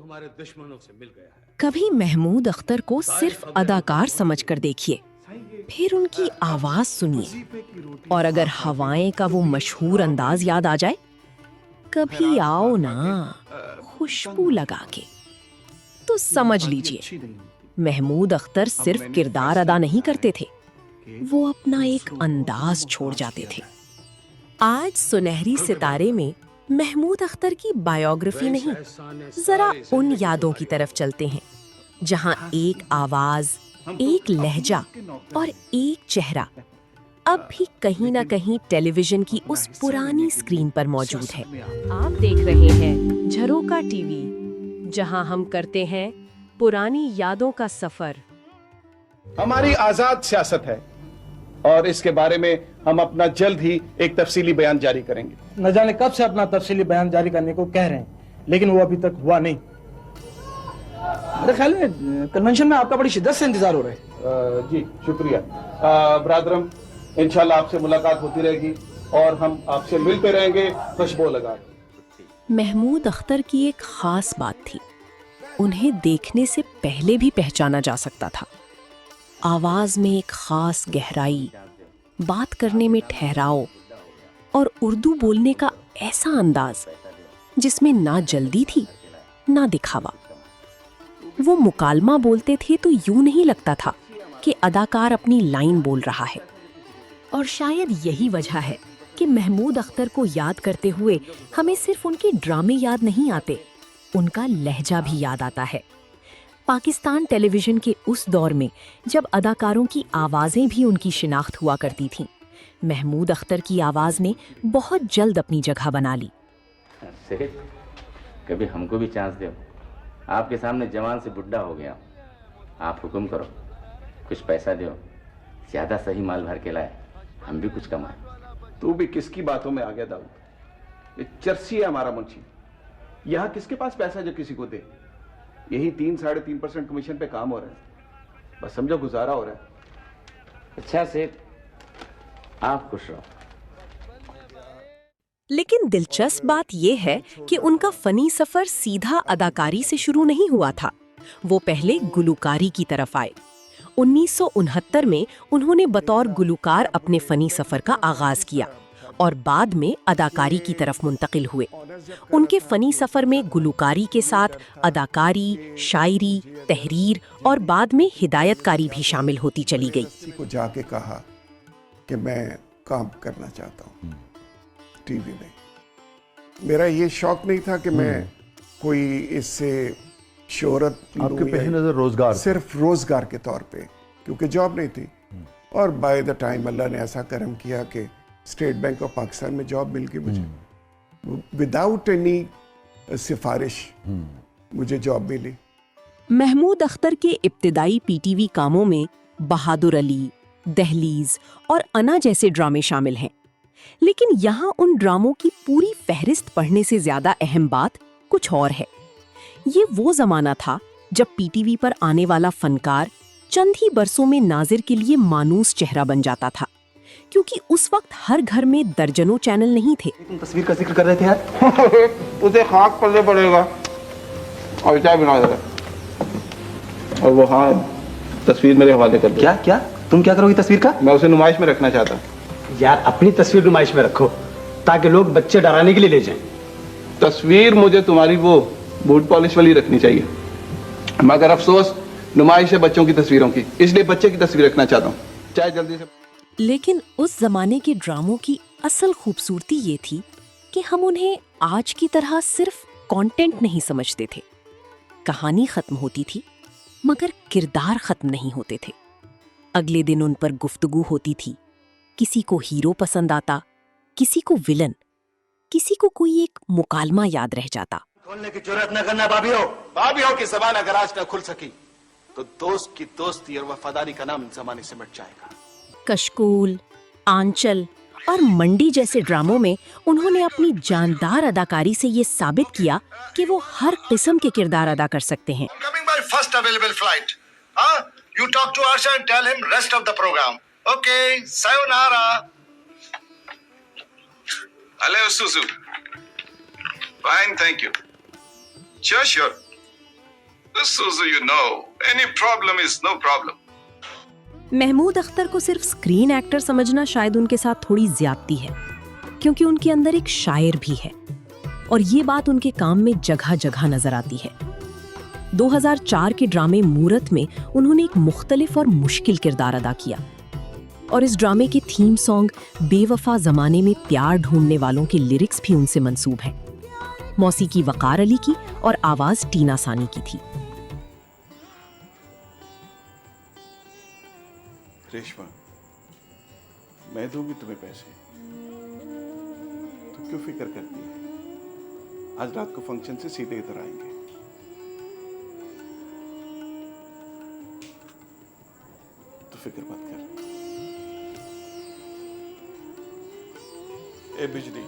हमारे दुश्मनों से मिल गया है। कभी महमूद अख्तर को सिर्फ अदाकार समझकर देखिए, फिर उनकी आवाज सुनिए, और अगर हवाएं का वो मशहूर अंदाज याद आ जाए, कभी आओ ना खुशबू लगा के, तो समझ लीजिए महमूद अख्तर सिर्फ किरदार अदा नहीं करते थे, वो अपना एक अंदाज छोड़ जाते थे। आज सुनहरी सितारे में महमूद अख्तर की बायोग्राफी नहीं, जरा उन यादों की तरफ चलते हैं जहां एक आवाज, एक लहजा और एक चेहरा अब भी कहीं ना कहीं टेलीविजन की उस पुरानी स्क्रीन पर मौजूद है। आप देख रहे हैं झरोका टीवी, जहां हम करते हैं पुरानी यादों का सफर। हमारी आजाद सियासत है और इसके बारे में हम अपना जल्द ही एक तफसीली बयान जारी करेंगे। न जाने कब से अपना तफसीली बयान जारी करने को कह रहे हैं, लेकिन वो अभी तक हुआ नहीं। मेरे ख्याल में कन्वेंशन में आपका बड़ी शिद्दत से इंतजार हो रहा है। जी शुक्रिया ब्रादरम, इंशाल्लाह आपसे मुलाकात होती रहेगी और हम आपसे मिलते रहेंगे खुशबू लगा। महमूद अख्तर की एक खास बात थी, उन्हें देखने से पहले भी पहचाना जा सकता था। आवाज में एक खास गहराई, बात करने में ठहराव और उर्दू बोलने का ऐसा अंदाज जिसमें ना जल्दी थी ना दिखावा। वो मुकालमा बोलते थे तो यूं नहीं लगता था कि अदाकार अपनी लाइन बोल रहा है। और शायद यही वजह है कि महमूद अख्तर को याद करते हुए हमें सिर्फ उनके ड्रामे याद नहीं आते, उनका लहजा भी याद आता है। पाकिस्तान टेलीविजन के उस दौर में जब अदाकारों की आवाज़ें भी उनकी शिनाख्त हुआ करती थीं, महमूद अख्तर की आवाज़ ने बहुत जल्द अपनी जगह बना ली। सेठ, कभी हमको भी चांस दो। आपके सामने जवान से बुढ़ा हो गया। आप हुक्म करो, कुछ पैसा दो, ज़्यादा सही माल भर के लाए, हम भी कुछ कमाए। तू भी किसकी बातों में आ गया दाऊद? ये चर्सी है हमारा मुंशी। यहाँ किसके पास पैसा जो किसी को दे? यही 3-3.5% कमीशन पे काम हो रहा है, बस समझो गुजारा हो रहा है। अच्छा सेठ, आप खुश रहो। लेकिन दिलचस्प बात यह है कि उनका फनी सफर सीधा अदाकारी से शुरू नहीं हुआ था। वो पहले गुलूकारी की तरफ आए। 1969 में उन्होंने बतौर गुलूकार अपने फनी सफर का आगाज किया और बाद में अदाकारी की तरफ मुंतकिल हुए। उनके फनी सफर में गुलूकारी के साथ अदाकारी, शायरी, तहरीर और बाद में हिदायतकारी भी शामिल होती चली गई। किसी को जाके कहा कि मैं काम करना चाहता हूँ टीवी में। मेरा ये शौक नहीं था कि मैं कोई इससे शोहरत, आपके पहली नजर रोजगार, सिर्फ रोजगार के तौर पे, क्योंकि जॉब नहीं थी। और बाय द टाइम अल्लाह ने ऐसा करम किया कि स्टेट बैंक ऑफ पाकिस्तान में जॉब मिल गई मुझे, विदाउट एनी सिफारिश मुझे जॉब मिली। महमूद अख्तर के इब्तिदाई पीटीवी कामों में बहादुर अली, दहलीज और अना जैसे ड्रामे शामिल हैं। लेकिन यहाँ उन ड्रामों की पूरी फहरिस्त पढ़ने से ज्यादा अहम बात कुछ और है। ये वो जमाना था जब पीटीवी पर आने वाला फनकार चंद ही बरसों में नाजिर के लिए मानूस चेहरा बन जाता था, क्योंकि उस वक्त हर घर में दर्जनों चैनल नहीं थे। तुम तस्वीर का जिक्र कर रहे थे यार। उसे खाक पड़ने पड़ेगा और चाय बना देगा। और वो हाँ, तस्वीर मेरे हवाले कर दो। क्या क्या तुम क्या करोगे तस्वीर का? मैं उसे नुमाइश में रखना चाहता हूँ। यार अपनी तस्वीर नुमाइश में रखो ताकि लोग बच्चे डराने के लिए ले जाएं। तस्वीर मुझे तुम्हारी वो बूट पॉलिश वाली रखनी चाहिए, मगर अफसोस नुमाइश है बच्चों की तस्वीरों की, इसलिए बच्चे की तस्वीर रखना चाहता हूँ। चाहे जल्दी से। लेकिन उस जमाने के ड्रामों की असल खूबसूरती ये थी कि हम उन्हें आज की तरह सिर्फ कंटेंट नहीं समझते थे। कहानी खत्म होती थी मगर किरदार खत्म नहीं होते थे। अगले दिन उन पर गुफ्तगू होती थी। किसी को हीरो पसंद आता, किसी को विलन, किसी को कोई एक मुकालमा याद रह जाता। खोलने की जरूरत न करना बाबियों की ज़बान अगर आज न खुल सकी तो दोस्त की दोस्ती और वफादारी का नाम जमाने से मिट जाएगा। कशकूल, आंचल और मंडी जैसे ड्रामों में उन्होंने अपनी जानदार अदाकारी से ये साबित किया कि वो हर किस्म के किरदार अदा कर सकते हैं। Coming by first available flight. You talk to Arsha and tell him rest of the program. Okay, sayonara. Hello, Suzu. Fine, thank you. Sure. So you know, any problem is no problem. Mahmood Akhtar को सिर्फ screen actor समझना शायद उनके साथ थोड़ी ज्यादती है, क्योंकि उनके अंदर एक शायर भी है और ये बात उनके काम में जगह जगह नजर आती है। 2004 के ड्रामे मूरत में उन्होंने एक मुख्तलिफ और मुश्किल किरदार अदा किया और इस ड्रामे के थीम सॉन्ग बेवफा जमाने में प्यार ढूंढने वालों के लिरिक्स भी उनसे मंसूब हैं। मौसीकी वकार अली की और आवाज टीना सानी की थी। रेशमा, मैं दूंगी तुम्हें पैसे, तो क्यों फिक्र करती है? आज रात को फंक्शन से सीधे इधर आएंगे। तो फिक्र मत कर। ए बिजली,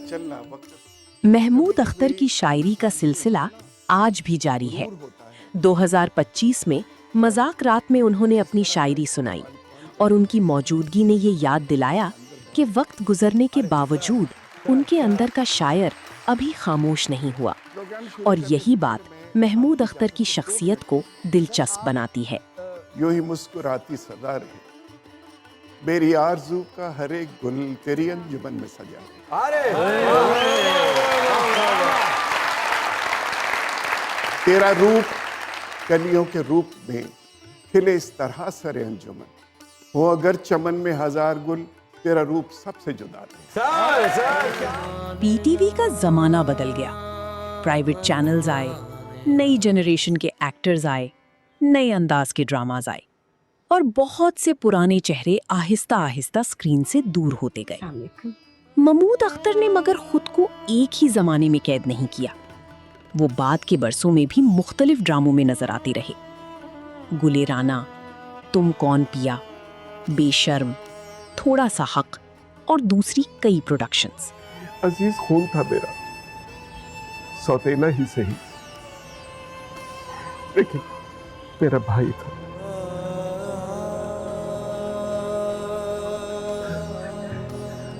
चलना वक्त। महमूद अख्तर की शायरी का सिलसिला आज भी जारी है। 2025 में मजाक रात में उन्होंने अपनी शायरी सुनाई और उनकी मौजूदगी ने ये याद दिलाया कि वक्त गुजरने के बावजूद उनके अंदर का शायर अभी खामोश नहीं हुआ और यही बात महमूद अख्तर की शख्सियत को दिलचस्प बनाती है। यूं ही मुस्कुराती सदा रहे, मेरी आरज़ू का हर एक गुल तेरी अंजुमन में सजा है। तेरा रूप कलियों के रूप में खिले इस तरह सरे अंजुमन, हो अगर चमन में हजार गुल, तेरा रूप सबसे जुदा है। पीटीवी का जमाना बदल गया, प्राइवेट चैनल्स आए, नई जनरेशन के एक्टर्स आए, नए अंदाज के ड्रामाज आए और बहुत से पुराने चेहरे आहिस्ता आहिस्ता स्क्रीन से दूर होते गए। महमूद अख्तर ने मगर खुद को एक ही जमाने में कैद नहीं किया। वो बाद के बरसों में भी मुख्तलिफ ड्रामों में नजर आते रहे। गुले राना, तुम कौन पिया, बेशर्म, थोड़ा सा हक और दूसरी कई प्रोडक्शंस। अजीज खून था मेरा, सौतेला ही सही, लेकिन मेरा भाई था।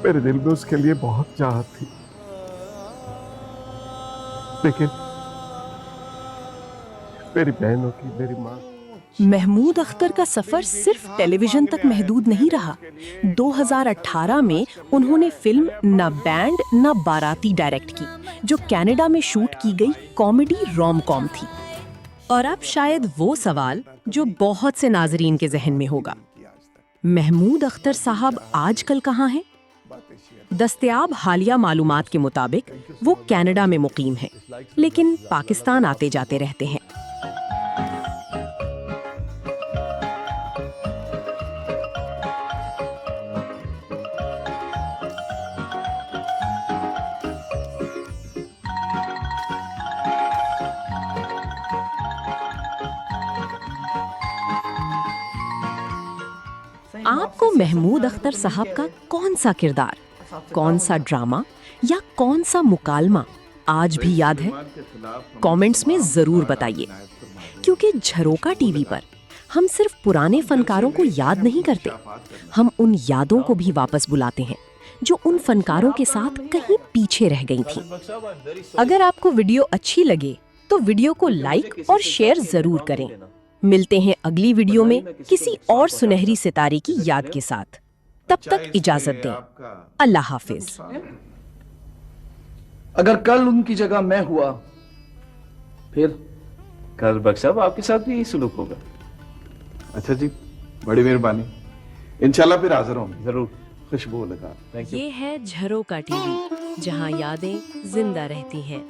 मेरे दिल में उसके लिए बहुत चाहत थी, लेकिन मेरी बहनों की, मेरी माँ। महमूद अख्तर का सफर सिर्फ टेलीविजन तक महदूद नहीं रहा। 2018 में उन्होंने फिल्म न बैंड न बाराती डायरेक्ट की, जो कनाडा में शूट की गई कॉमेडी रोम कॉम थी। और अब शायद वो सवाल जो बहुत से नाजरीन के जहन में होगा, महमूद अख्तर साहब आजकल कहाँ हैं? दस्तयाब हालिया मालूमात के मुताबिक वो कनाडा में मुकीम हैं, लेकिन पाकिस्तान आते जाते रहते हैं। आपको महमूद अख्तर साहब का कौन सा किरदार, कौन सा ड्रामा या कौन सा मुकालमा आज भी याद है? कमेंट्स में जरूर बताइए, क्योंकि झरोका टीवी पर हम सिर्फ पुराने फनकारों को याद नहीं करते, हम उन यादों को भी वापस बुलाते हैं जो उन फनकारों के साथ कहीं पीछे रह गई थी। अगर आपको वीडियो अच्छी लगे तो वीडियो को लाइक और शेयर जरूर करें। मिलते हैं अगली वीडियो में किसी और सुनहरी सितारे की याद के साथ। तब तक इजाजत दें। अल्लाह हाफिज। अगर कल उनकी जगह मैं हुआ फिर? कल बख्श साहब आपके साथ भी यही सुलूक होगा। अच्छा जी, बड़ी मेहरबानी। इंशाल्लाह फिर हाजिर होंगे जरूर। खुशबू लगा। Thank you. ये है झरोका टीवी, जहां यादें जिंदा रहती हैं।